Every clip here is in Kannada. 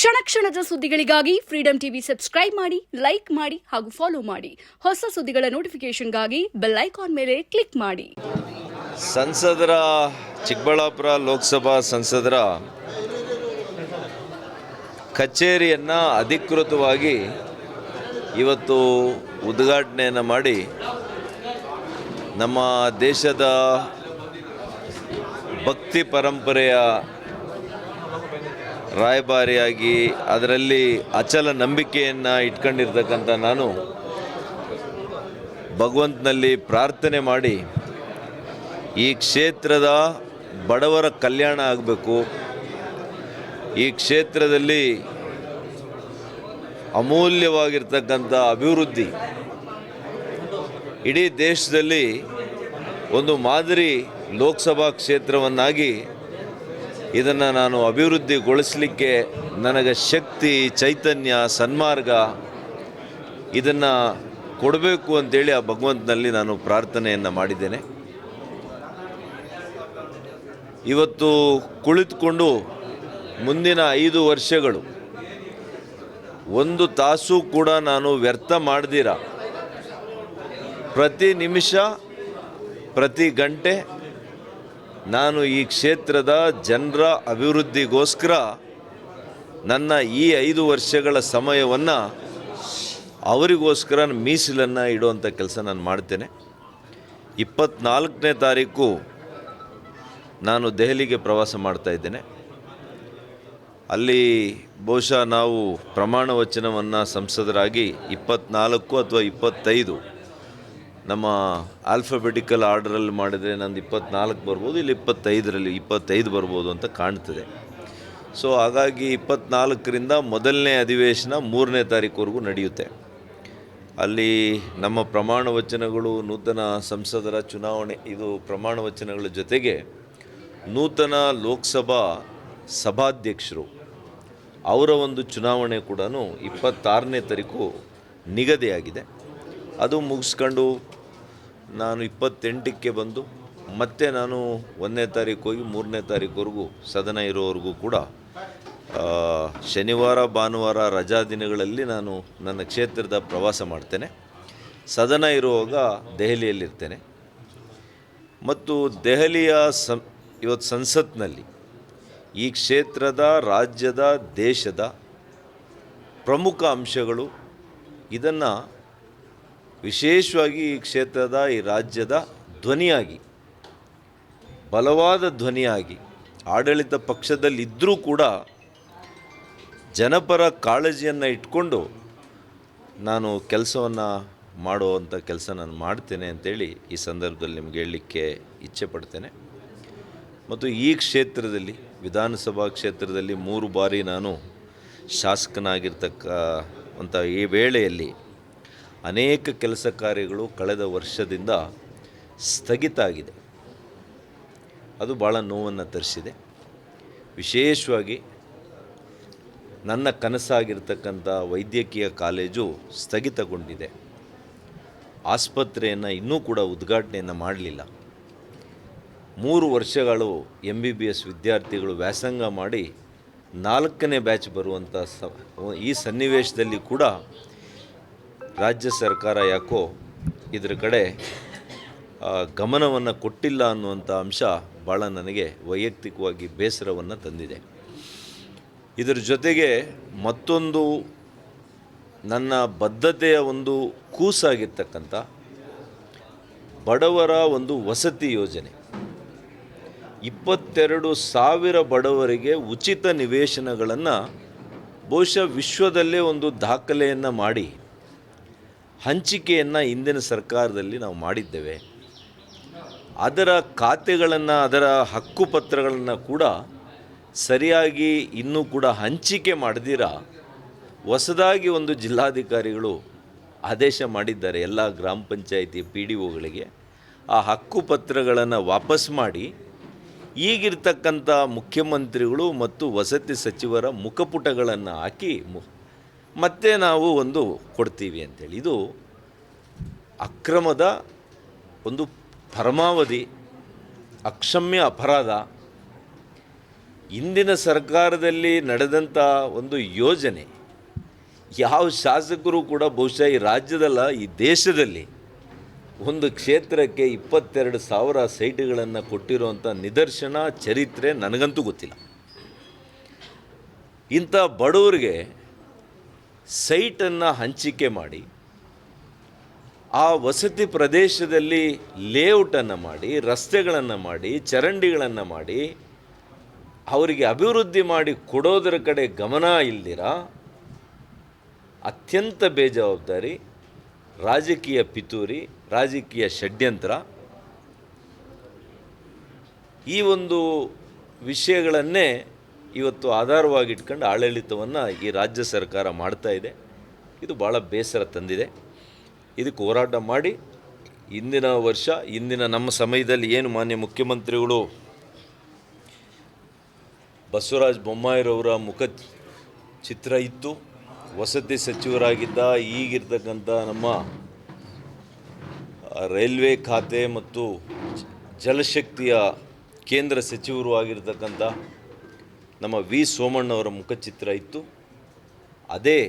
ಕ್ಷಣ ಕ್ಷಣದ ಸುದ್ದಿಗಳಿಗಾಗಿ ಫ್ರೀಡಂ ಟಿವಿ ಸಬ್ಸ್ಕ್ರೈಬ್ ಮಾಡಿ, ಲೈಕ್ ಮಾಡಿ ಹಾಗೂ ಫಾಲೋ ಮಾಡಿ. ಹೊಸ ಸುದ್ದಿಗಳ ನೋಟಿಫಿಕೇಶನ್ಗಾಗಿ ಬೆಲ್ ಐಕಾನ್ ಮೇಲೆ ಕ್ಲಿಕ್ ಮಾಡಿ. ಸಂಸದರ ಚಿಕ್ಕಬಳ್ಳಾಪುರ ಲೋಕಸಭಾ ಸಂಸದರ ಕಚೇರಿಯನ್ನು ಅಧಿಕೃತವಾಗಿ ಇವತ್ತು ಉದ್ಘಾಟನೆಯನ್ನು ಮಾಡಿ ನಮ್ಮ ದೇಶದ ಭಕ್ತಿ ಪರಂಪರೆಯ ರಾಯಭಾರಿಯಾಗಿ ಅದರಲ್ಲಿ ಅಚಲ ನಂಬಿಕೆಯನ್ನು ಇಟ್ಕೊಂಡಿರ್ತಕ್ಕಂಥ ನಾನು ಭಗವಂತನಲ್ಲಿ ಪ್ರಾರ್ಥನೆ ಮಾಡಿ ಈ ಕ್ಷೇತ್ರದ ಬಡವರ ಕಲ್ಯಾಣ ಆಗಬೇಕು, ಈ ಕ್ಷೇತ್ರದಲ್ಲಿ ಅಮೂಲ್ಯವಾಗಿರ್ತಕ್ಕಂಥ ಅಭಿವೃದ್ಧಿ ಇಡೀ ದೇಶದಲ್ಲಿ ಒಂದು ಮಾದರಿ ಲೋಕಸಭಾ ಕ್ಷೇತ್ರವನ್ನಾಗಿ ಇದನ್ನು ನಾನು ಅಭಿವೃದ್ಧಿಗೊಳಿಸಲಿಕ್ಕೆ ನನಗೆ ಶಕ್ತಿ, ಚೈತನ್ಯ, ಸನ್ಮಾರ್ಗ ಇದನ್ನು ಕೊಡಬೇಕು ಅಂತೇಳಿ ಆ ಭಗವಂತನಲ್ಲಿ ನಾನು ಪ್ರಾರ್ಥನೆಯನ್ನು ಮಾಡಿದ್ದೇನೆ. ಇವತ್ತು ಕುಳಿತುಕೊಂಡು ಮುಂದಿನ 5 ವರ್ಷಗಳು ಒಂದು ತಾಸು ಕೂಡ ನಾನು ವ್ಯರ್ಥ ಮಾಡ್ದಿರ ಪ್ರತಿ ನಿಮಿಷ ಪ್ರತಿ ಗಂಟೆ ನಾನು ಈ ಕ್ಷೇತ್ರದ ಜನರ ಅಭಿವೃದ್ಧಿಗೋಸ್ಕರ ನನ್ನ ಈ 5 ವರ್ಷಗಳ ಸಮಯವನ್ನು ಅವರಿಗೋಸ್ಕರ ಮೀಸಲನ್ನು ಇಡುವಂಥ ಕೆಲಸ ನಾನು ಮಾಡ್ತೇನೆ. 24ನೇ ತಾರೀಕು ನಾನು ದೆಹಲಿಗೆ ಪ್ರವಾಸ ಮಾಡ್ತಾಯಿದ್ದೇನೆ. ಅಲ್ಲಿ ಬಹುಶಃ ನಾವು ಪ್ರಮಾಣ ವಚನವನ್ನು ಸಂಸದರಾಗಿ 24 ಅಥವಾ 25 ನಮ್ಮ ಆಲ್ಫಾಬೆಟಿಕಲ್ ಆರ್ಡರಲ್ಲಿ ಮಾಡಿದರೆ ನಂದು 24 ಬರ್ಬೋದು, ಇಲ್ಲಿ 25 ಬರ್ಬೋದು ಅಂತ ಕಾಣ್ತದೆ. ಸೊ ಹಾಗಾಗಿ 24ರಿಂದ ಮೊದಲನೇ ಅಧಿವೇಶನ 3ನೇ ತಾರೀಕುವರೆಗೂ ನಡೆಯುತ್ತೆ. ಅಲ್ಲಿ ನಮ್ಮ ಪ್ರಮಾಣ ವಚನಗಳು, ನೂತನ ಸಂಸದರ ಚುನಾವಣೆ, ಇದು ಪ್ರಮಾಣ ವಚನಗಳ ಜೊತೆಗೆ ನೂತನ ಲೋಕಸಭಾ ಸಭಾಧ್ಯಕ್ಷರು ಅವರ ಒಂದು ಚುನಾವಣೆ ಕೂಡ 26ನೇ ತಾರೀಕು ನಿಗದಿಯಾಗಿದೆ. ಅದು ಮುಗಿಸ್ಕೊಂಡು ನಾನು 28ಕ್ಕೆ ಬಂದು ಮತ್ತೆ ನಾನು 1ನೇ ತಾರೀಕು ಹೋಗಿ 3ನೇ ತಾರೀಕುವರೆಗೂ ಸದನ ಇರೋವರೆಗೂ ಕೂಡ ಶನಿವಾರ ಭಾನುವಾರ ರಜಾ ದಿನಗಳಲ್ಲಿ ನಾನು ನನ್ನ ಕ್ಷೇತ್ರದ ಪ್ರವಾಸ ಮಾಡ್ತೇನೆ. ಸದನ ಇರುವಾಗ ದೆಹಲಿಯಲ್ಲಿರ್ತೇನೆ. ಮತ್ತು ದೆಹಲಿಯ ಇವತ್ತು ಸಂಸತ್ನಲ್ಲಿ ಈ ಕ್ಷೇತ್ರದ, ರಾಜ್ಯದ, ದೇಶದ ಪ್ರಮುಖ ಅಂಶಗಳು, ಇದನ್ನು ವಿಶೇಷವಾಗಿ ಈ ಕ್ಷೇತ್ರದ, ಈ ರಾಜ್ಯದ ಧ್ವನಿಯಾಗಿ, ಬಲವಾದ ಧ್ವನಿಯಾಗಿ, ಆಡಳಿತ ಪಕ್ಷದಲ್ಲಿದ್ದರೂ ಕೂಡ ಜನಪರ ಕಾಳಜಿಯನ್ನು ಇಟ್ಕೊಂಡು ನಾನು ಕೆಲಸವನ್ನು ಮಾಡುವಂಥ ಕೆಲಸ ನಾನು ಮಾಡ್ತೇನೆ ಅಂತೇಳಿ ಈ ಸಂದರ್ಭದಲ್ಲಿ ನಿಮಗೆ ಹೇಳಲಿಕ್ಕೆ ಇಚ್ಛೆ ಪಡ್ತೇನೆ. ಮತ್ತು ಈ ಕ್ಷೇತ್ರದಲ್ಲಿ, ವಿಧಾನಸಭಾ ಕ್ಷೇತ್ರದಲ್ಲಿ 3 ಬಾರಿ ನಾನು ಶಾಸಕನಾಗಿರ್ತಕ್ಕಂಥ ಈ ವೇಳೆಯಲ್ಲಿ ಅನೇಕ ಕೆಲಸ ಕಾರ್ಯಗಳು ಕಳೆದ ವರ್ಷದಿಂದ ಸ್ಥಗಿತ ಆಗಿದೆ. ಅದು ಭಾಳ ನೋವನ್ನು ತರಿಸಿದೆ. ವಿಶೇಷವಾಗಿ ನನ್ನ ಕನಸಾಗಿರ್ತಕ್ಕಂಥ ವೈದ್ಯಕೀಯ ಕಾಲೇಜು ಸ್ಥಗಿತಗೊಂಡಿದೆ. ಆಸ್ಪತ್ರೆಯನ್ನು ಇನ್ನೂ ಕೂಡ ಉದ್ಘಾಟನೆಯನ್ನು ಮಾಡಲಿಲ್ಲ. 3 ವರ್ಷಗಳು MBBS ವಿದ್ಯಾರ್ಥಿಗಳು ವ್ಯಾಸಂಗ ಮಾಡಿ 4ನೇ ಬ್ಯಾಚ್ ಬರುವಂಥ ಈ ಸನ್ನಿವೇಶದಲ್ಲಿ ಕೂಡ ರಾಜ್ಯ ಸರ್ಕಾರ ಯಾಕೋ ಇದರ ಕಡೆ ಗಮನವನ್ನು ಕೊಟ್ಟಿಲ್ಲ ಅನ್ನುವಂಥ ಅಂಶ ಭಾಳ ನನಗೆ ವೈಯಕ್ತಿಕವಾಗಿ ಬೇಸರವನ್ನು ತಂದಿದೆ. ಇದರ ಜೊತೆಗೆ ಮತ್ತೊಂದು ನನ್ನ ಬದ್ಧತೆಯ ಒಂದು ಕೂಸಾಗಿರ್ತಕ್ಕಂಥ ಬಡವರ ಒಂದು ವಸತಿ ಯೋಜನೆ, 22,000 ಬಡವರಿಗೆ ಉಚಿತ ನಿವೇಶನಗಳನ್ನು ಬಹುಶಃ ವಿಶ್ವದಲ್ಲೇ ಒಂದು ದಾಖಲೆಯನ್ನು ಮಾಡಿ ಹಂಚಿಕೆಯನ್ನು ಹಿಂದಿನ ಸರ್ಕಾರದಲ್ಲಿ ನಾವು ಮಾಡಿದ್ದೇವೆ. ಅದರ ಖಾತೆಗಳನ್ನು, ಅದರ ಹಕ್ಕುಪತ್ರಗಳನ್ನು ಕೂಡ ಸರಿಯಾಗಿ ಇನ್ನೂ ಕೂಡ ಹಂಚಿಕೆ ಮಾಡದಿರ ಹೊಸದಾಗಿ ಒಂದು ಜಿಲ್ಲಾಧಿಕಾರಿಗಳು ಆದೇಶ ಮಾಡಿದ್ದಾರೆ ಎಲ್ಲ ಗ್ರಾಮ ಪಂಚಾಯಿತಿ PDOಗಳಿಗೆ ಆ ಹಕ್ಕುಪತ್ರಗಳನ್ನು ವಾಪಸ್ ಮಾಡಿ ಈಗಿರ್ತಕ್ಕಂಥ ಮುಖ್ಯಮಂತ್ರಿಗಳು ಮತ್ತು ವಸತಿ ಸಚಿವರ ಮುಖಪುಟಗಳನ್ನು ಹಾಕಿ ಮತ್ತೆ ನಾವು ಒಂದು ಕೊಡ್ತೀವಿ ಅಂತೇಳಿ. ಇದು ಅಕ್ರಮದ ಒಂದು ಪರಮಾವಧಿ, ಅಕ್ಷಮ್ಯ ಅಪರಾಧ. ಇಂದಿನ ಸರ್ಕಾರದಲ್ಲಿ ನಡೆದಂಥ ಒಂದು ಯೋಜನೆ ಯಾವ ಶಾಸಕರು ಕೂಡ ಬಹುಶಃ ಈ ರಾಜ್ಯದಲ್ಲ ಈ ದೇಶದಲ್ಲಿ ಒಂದು ಕ್ಷೇತ್ರಕ್ಕೆ 22,000 ಸೈಟ್ಗಳನ್ನು ಕೊಟ್ಟಿರುವಂಥ ನಿದರ್ಶನ ಚರಿತ್ರೆ ನನಗಂತೂ ಗೊತ್ತಿಲ್ಲ. ಇಂಥ ಬಡವರಿಗೆ ಸೈಟನ್ನು ಹಂಚಿಕೆ ಮಾಡಿ ಆ ವಸತಿ ಪ್ರದೇಶದಲ್ಲಿ ಲೇಔಟನ್ನು ಮಾಡಿ, ರಸ್ತೆಗಳನ್ನು ಮಾಡಿ, ಚರಂಡಿಗಳನ್ನು ಮಾಡಿ, ಅವರಿಗೆ ಅಭಿವೃದ್ಧಿ ಮಾಡಿ ಕೊಡೋದರ ಕಡೆ ಗಮನ ಇಲ್ದಿರ ಅತ್ಯಂತ ಬೇಜವಾಬ್ದಾರಿ ರಾಜಕೀಯ ಪಿತೂರಿ, ರಾಜಕೀಯ ಷಡ್ಯಂತ್ರ, ಈ ಒಂದು ವಿಷಯಗಳನ್ನೇ ಇವತ್ತು ಆಧಾರವಾಗಿಟ್ಕೊಂಡು ಆಡಳಿತವನ್ನು ಈ ರಾಜ್ಯ ಸರ್ಕಾರ ಮಾಡ್ತಾ ಇದೆ. ಇದು ಭಾಳ ಬೇಸರ ತಂದಿದೆ. ಇದಕ್ಕೆ ಹೋರಾಟ ಮಾಡಿ ಇಂದಿನ ವರ್ಷ, ಇಂದಿನ ನಮ್ಮ ಸಮಯದಲ್ಲಿ ಏನು ಮಾನ್ಯ ಮುಖ್ಯಮಂತ್ರಿಗಳು ಬಸವರಾಜ ಬೊಮ್ಮಾಯಿರವರ ಚಿತ್ರ ಇತ್ತು, ವಸತಿ ಸಚಿವರಾಗಿದ್ದ ಈಗಿರ್ತಕ್ಕಂಥ ನಮ್ಮ ರೈಲ್ವೆ ಖಾತೆ ಮತ್ತು ಜಲಶಕ್ತಿಯ ಕೇಂದ್ರ ಸಚಿವರು ಆಗಿರ್ತಕ್ಕಂಥ ನಮ್ಮ ವಿ ಸೋಮಣ್ಣವರ ಮುಖಚಿತ್ರ ಇತ್ತು. ಅದೇ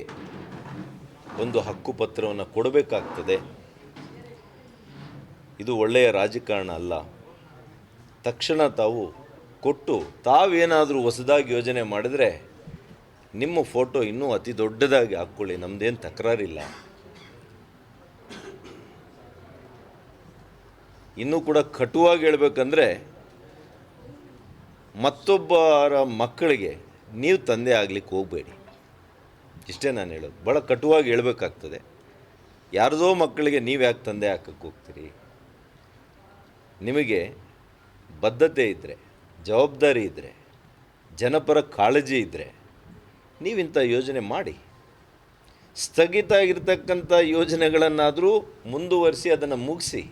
ಒಂದು ಹಕ್ಕುಪತ್ರವನ್ನು ಕೊಡಬೇಕಾಗ್ತದೆ. ಇದು ಒಳ್ಳೆಯ ರಾಜಕಾರಣ ಅಲ್ಲ. ತಕ್ಷಣ ತಾವು ಕೊಟ್ಟು ತಾವೇನಾದರೂ ಹೊಸದಾಗಿ ಯೋಜನೆ ಮಾಡಿದರೆ ನಿಮ್ಮ ಫೋಟೋ ಇನ್ನೂ ಅತಿ ದೊಡ್ಡದಾಗಿ ಹಾಕ್ಕೊಳ್ಳಿ, ನಮ್ಮದೇನು ತಕರಾರಿಲ್ಲ. ಇನ್ನೂ ಕೂಡ ಕಟುವಾಗಿ ಹೇಳ್ಬೇಕಂದ್ರೆ ಮತ್ತೊಬ್ಬರ ಮಕ್ಕಳಿಗೆ ನೀವು ತಂದೆ ಆಗಲಿಕ್ಕೆ ಹೋಗಬೇಡಿ. ಇಷ್ಟೇ ನಾನು ಹೇಳೋದು. ಭಾಳ ಕಟುವಾಗಿ ಹೇಳಬೇಕಾಗ್ತದೆ. ಯಾರದೋ ಮಕ್ಕಳಿಗೆ ನೀವು ಯಾಕೆ ತಂದೆ ಹಾಕಕ್ಕೆ ಹೋಗ್ತೀರಿ? ನಿಮಗೆ ಬದ್ಧತೆ ಇದ್ದರೆ, ಜವಾಬ್ದಾರಿ ಇದ್ದರೆ, ಜನಪರ ಕಾಳಜಿ ಇದ್ದರೆ ನೀವಿಂಥ ಯೋಜನೆ ಮಾಡಿ. ಸ್ಥಗಿತ ಆಗಿರ್ತಕ್ಕಂಥ ಯೋಜನೆಗಳನ್ನಾದರೂ ಮುಂದುವರಿಸಿ ಅದನ್ನು ಮುಗಿಸಿ.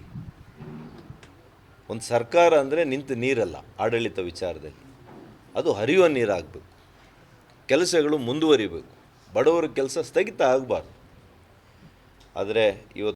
ಒಂದು ಸರ್ಕಾರ ಅಂದರೆ ನಿಂತು ನೀರಲ್ಲ. ಆಡಳಿತ ವಿಚಾರದಲ್ಲಿ ಅದು ಹರಿಯುವ ನೀರಾಗಬೇಕು. ಕೆಲಸಗಳು ಮುಂದುವರಿಬೇಕು. ಬಡವರ ಕೆಲಸ ಸ್ಥಗಿತ ಆಗಬಾರ್ದು. ಆದರೆ ಇವತ್ತು